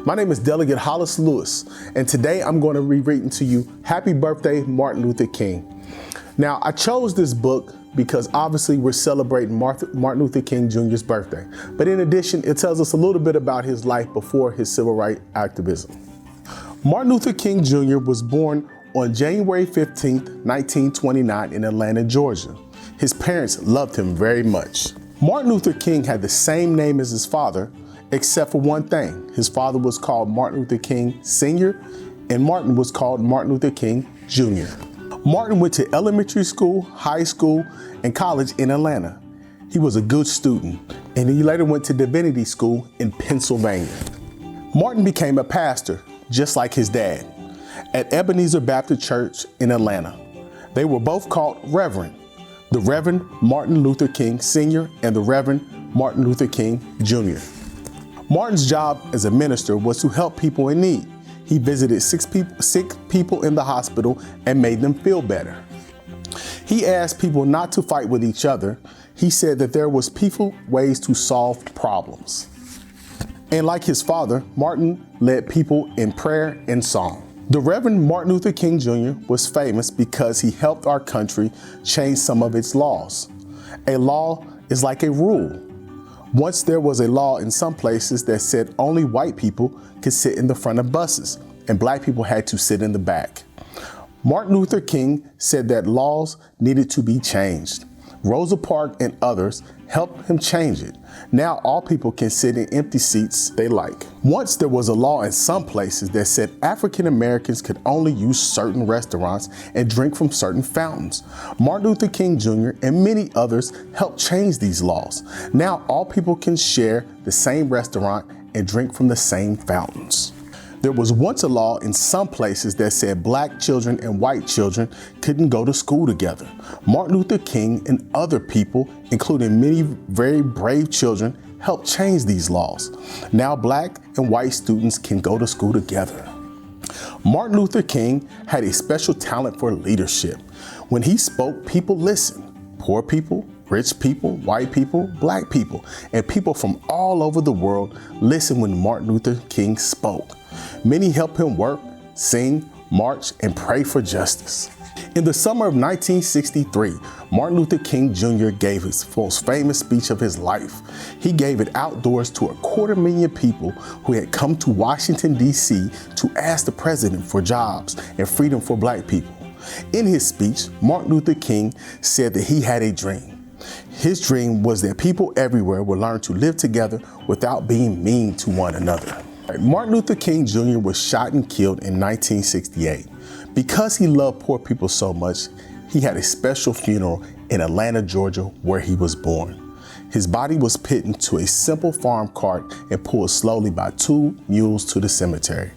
My name is Delegate Hollis Lewis, and today I'm going to be reading to you Happy Birthday, Martin Luther King. Now, I chose this book because obviously we're celebrating Martin Luther King Jr.'s birthday. But in addition, it tells us a little bit about his life before his civil rights activism. Martin Luther King Jr. was born on January 15, 1929 in Atlanta, Georgia. His parents loved him very much. Martin Luther King had the same name as his father, except for one thing. His father was called Martin Luther King Sr., and Martin was called Martin Luther King Jr. Martin went to elementary school, high school, and college in Atlanta. He was a good student, and he later went to divinity school in Pennsylvania. Martin became a pastor, just like his dad, at Ebenezer Baptist Church in Atlanta. They were both called Reverend, the Reverend Martin Luther King Sr. and the Reverend Martin Luther King Jr. Martin's job as a minister was to help people in need. He visited sick people in the hospital and made them feel better. He asked people not to fight with each other. He said that there was peaceful ways to solve problems. And like his father, Martin led people in prayer and song. The Reverend Martin Luther King Jr. was famous because he helped our country change some of its laws. A law is like a rule. Once there was a law in some places that said only white people could sit in the front of buses and black people had to sit in the back. Martin Luther King said that laws needed to be changed. Rosa Parks and others helped him change it. Now all people can sit in empty seats they like. Once there was a law in some places that said African Americans could only use certain restaurants and drink from certain fountains. Martin Luther King Jr. and many others helped change these laws. Now all people can share the same restaurant and drink from the same fountains. There was once a law in some places that said black children and white children couldn't go to school together. Martin Luther King and other people, including many very brave children, helped change these laws. Now black and white students can go to school together. Martin Luther King had a special talent for leadership. When he spoke, people listened. Poor people, rich people, white people, black people, and people from all over the world listened when Martin Luther King spoke. Many helped him work, sing, march, and pray for justice. In the summer of 1963, Martin Luther King Jr. gave his most famous speech of his life. He gave it outdoors to 250,000 people who had come to Washington, D.C. to ask the president for jobs and freedom for black people. In his speech, Martin Luther King said that he had a dream. His dream was that people everywhere would learn to live together without being mean to one another. Martin Luther King Jr. was shot and killed in 1968. Because he loved poor people so much, he had a special funeral in Atlanta, Georgia, where he was born. His body was put into a simple farm cart and pulled slowly by 2 mules to the cemetery.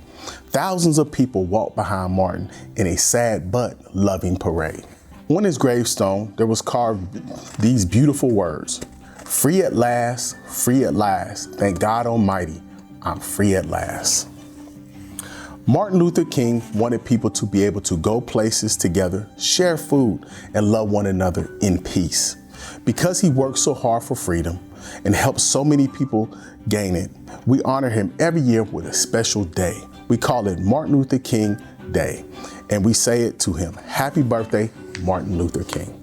Thousands of people walked behind Martin in a sad but loving parade. On his gravestone, there was carved these beautiful words: free at last, thank God Almighty, I'm free at last. Martin Luther King wanted people to be able to go places together, share food, and love one another in peace. Because he worked so hard for freedom and helped so many people gain it, we honor him every year with a special day. We call it Martin Luther King Day, and we say it to him. Happy birthday, Martin Luther King.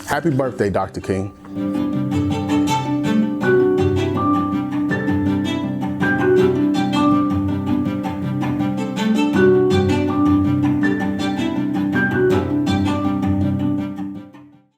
Happy birthday, Dr. King.